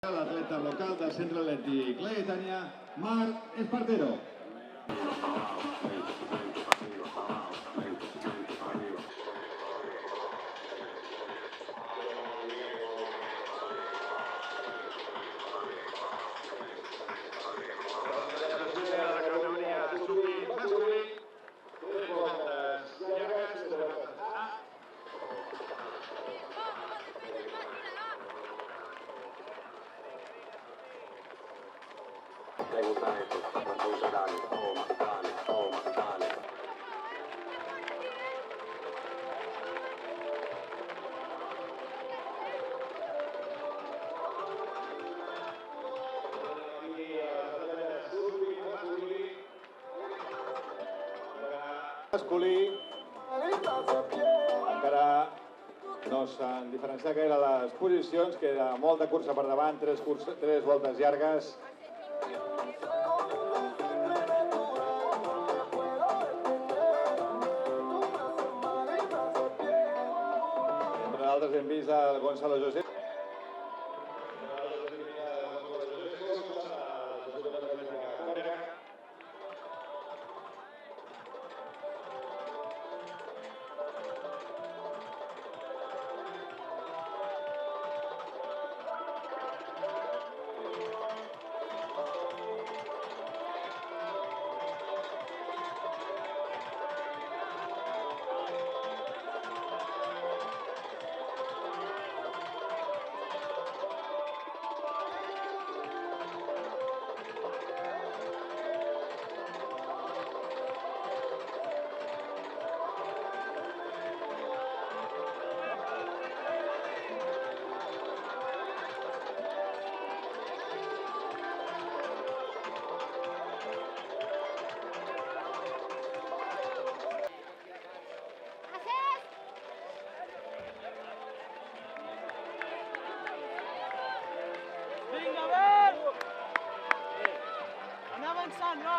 L'atleta local del Centre Atlètic Laietània, Marc Espartero. Masculí, encara no s'han diferenciat gaire les posicions, queda molta cursa per davant, tres voltes llargues. Entre d'altres hem vist el Gonzalo José. Vinga, Bert! Anar avançant, va.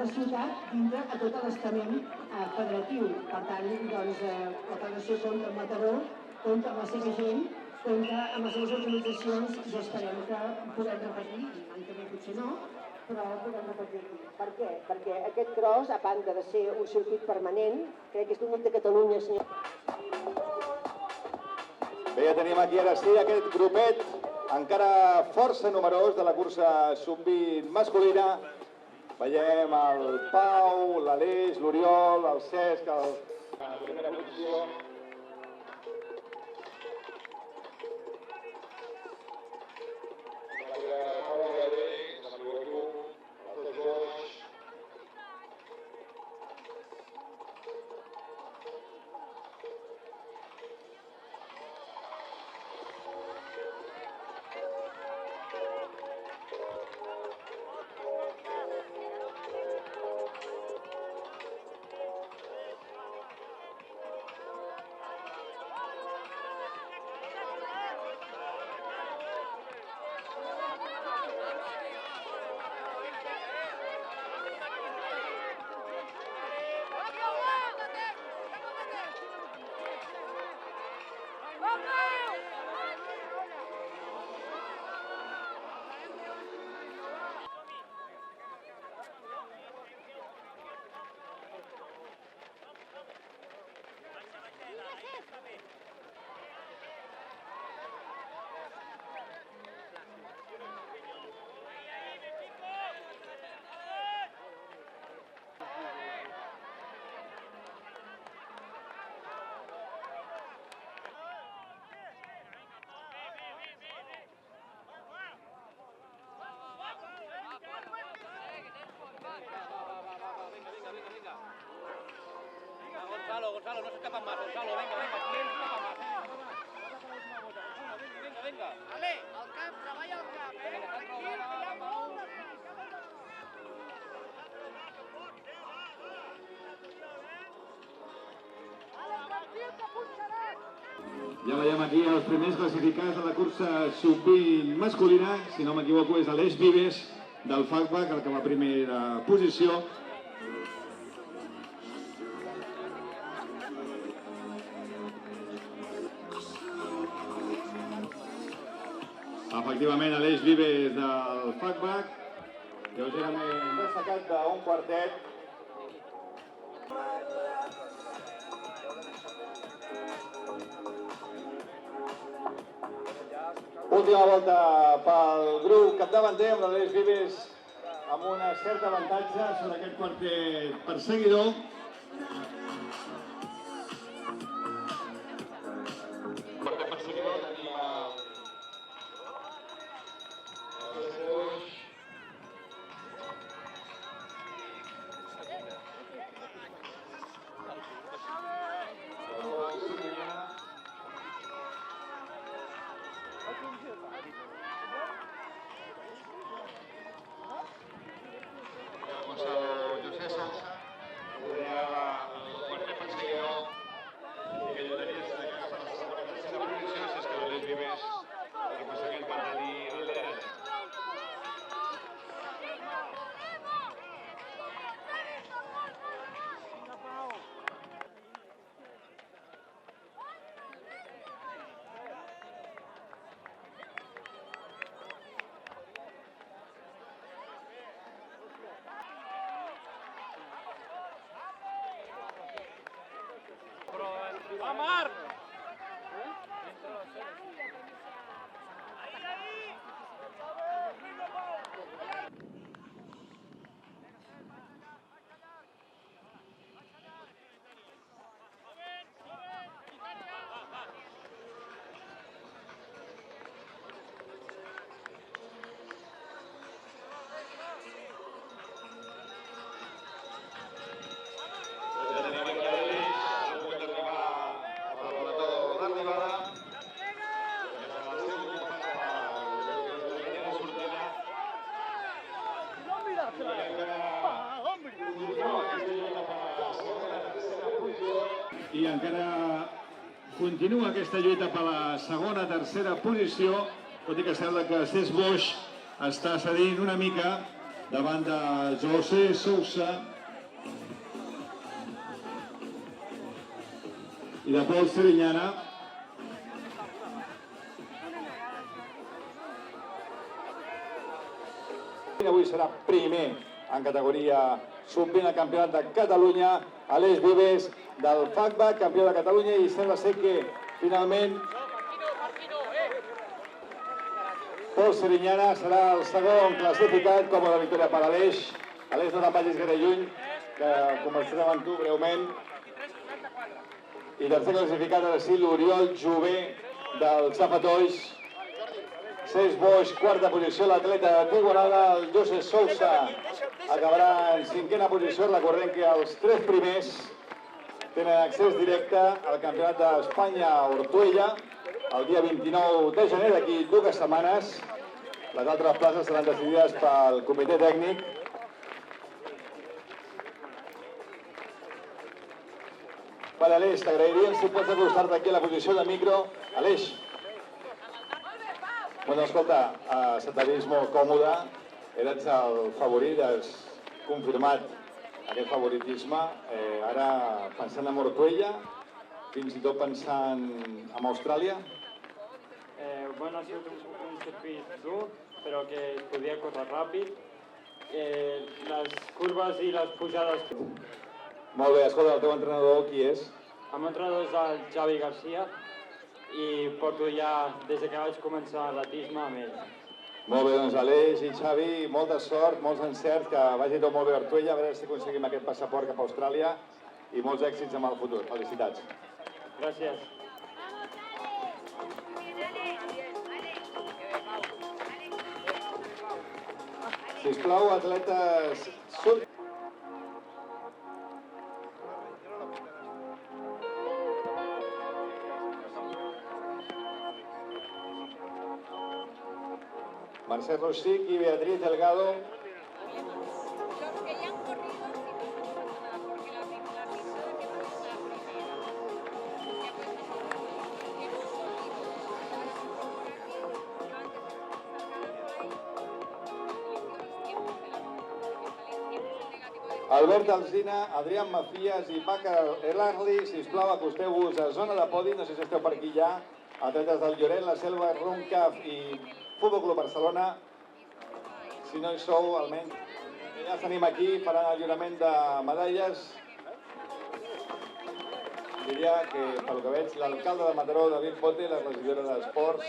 La ciutat vindrà a tot l'estament federatiu. Per tant, doncs, la federació compta amb Mataró, compta amb la seva gent, compta amb les seves organitzacions i esperem que puguem repetir, l'any que ve potser no, però podem repetir aquí. Per què? Perquè aquest cross, a banda de ser un circuit permanent, crec que és l'únic de Catalunya, senyor. Bé, ja tenim aquí ara sí aquest grupet encara força numerós de la cursa sub-20 masculina. Veiem el Pau, l'Aleix, l'Oriol, el Cesc, la primera posició. Gonzalo, no se escapan más. Gonzalo, venga, ¿quién se escapa más? Venga. Ale, al camp, treballa al camp, Tranquil, que hi ha molt de camp. Ale, tranquil, que punxaràs. Ja veiem aquí els primers classificats de la cursa sub-20 masculina. Si no m'equivoco, és Aleix Vives del FACBAC, el que va a primera posició. Efectivament, Aleix Vives del FACBAC, lleugerament destacat d'un quartet. Última volta pel grup capdavanter amb l'Aleix Vives amb una certa avantatge sobre aquest quartet perseguidor. Quartet perseguidor tenim Va, Marc! I encara continua aquesta lluita per la segona, tercera posició, tot i que sembla que Cesc Boix està cedint una mica davant de José Sousa i de Pol Serinyana. Avui serà primer en categoria sub-20 al Campionat de Catalunya, Aleix Vives del FACBAC, campió de Catalunya, i sembla ser que finalment Pol Serinyana serà el segon classificat, com a la victòria per Aleix. Aleix, no te'n vagis gaire lluny, que conversarem amb tu breument. I tercer classificat ara sí, l'Oriol Jové del Xafatoix. Cesc Boix, quarta posició, l'atleta d'Igualada, el José Sousa acabarà en cinquena posició. Recordem que els tres primers tenen accés directe al Campionat d'Espanya a Ortuella el dia 29 de gener, d'aquí 2 setmanes. Les altres places seran decidides pel comitè tècnic. Per Aleix, t'agrairíem si pots acostar-te aquí a la posició de micro. Aleix. Bueno, escolta, se'ns molt còmode, eres el favorit, has confirmat aquest favoritisme. Ara pensant en Ortuella, fins i tot pensant en Austràlia. Bueno, ha sigut un circuit dur, però que es podia córrer ràpid. Les curves i les pujades... Molt bé, escolta, el teu entrenador qui és? El meu entrenador és el Xavi Garcia i porto ja, des que vaig començar l'atletisme, amb ell. Molt bé, doncs Aleix i Xavi, molta sort, molts encerts, que vagi tot molt bé a Ortuella, a veure si aconseguim aquest passaport cap a Austràlia i molts èxits en el futur. Felicitats. Gràcies. Sisplau, atletes... Mercè Rosic i Beatriz Delgado. Los que ya han corrido, sí, no pasa nada, porque la pisada que va a ser la primera, ya pues tiempo corrido. Albert Alsina, Adrián Macías i Paca Elarli, sisplau, acosteu-vos a zona de podi, no sé si esteu per aquí ja, atletes del Lloret, la Selva, Runcaf i Futbol Club Barcelona. Si no hi sou, almenys ja tenim aquí, faran el lliurament de medalles. Diria que, pel que veig, l'alcalde de Mataró, David Bote, la regidora d'Esports,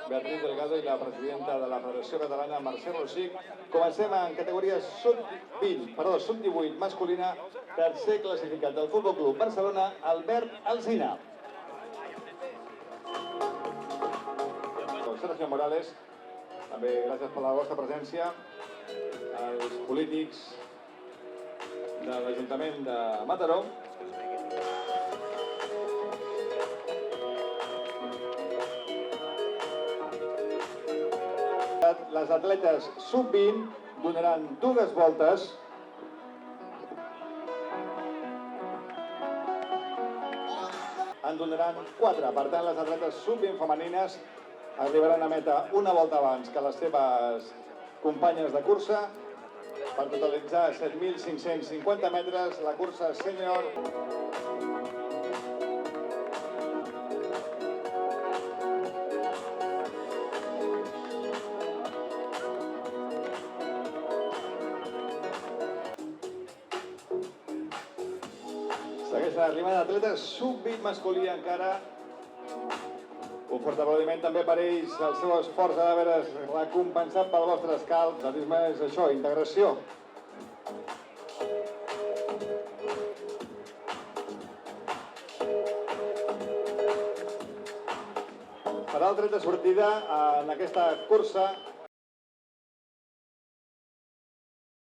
Beatriz Delgado, i la presidenta de la Federació Catalana, Mercè Rosic. Comencem en categoria sub-18 masculina, tercer classificat del Futbol Club Barcelona, Albert Alsina. Sergio Morales, també gràcies per la vostra presència, als polítics de l'Ajuntament de Mataró. Les atletes sub-20 donaran 2 voltes en donaran 4. Per tant, les atletes sub-20 femenines arribaran a meta una volta abans que les seves companyes de cursa per totalitzar 7.550 metres. La cursa sènior. Segueixen arribant atletes sub-20 masculí encara. Un fort aplaudiment també per ells, el seu esforç ha d'haver recompensat pel vostre escalf. L'atletisme és això, integració. Serà el tret de sortida en aquesta cursa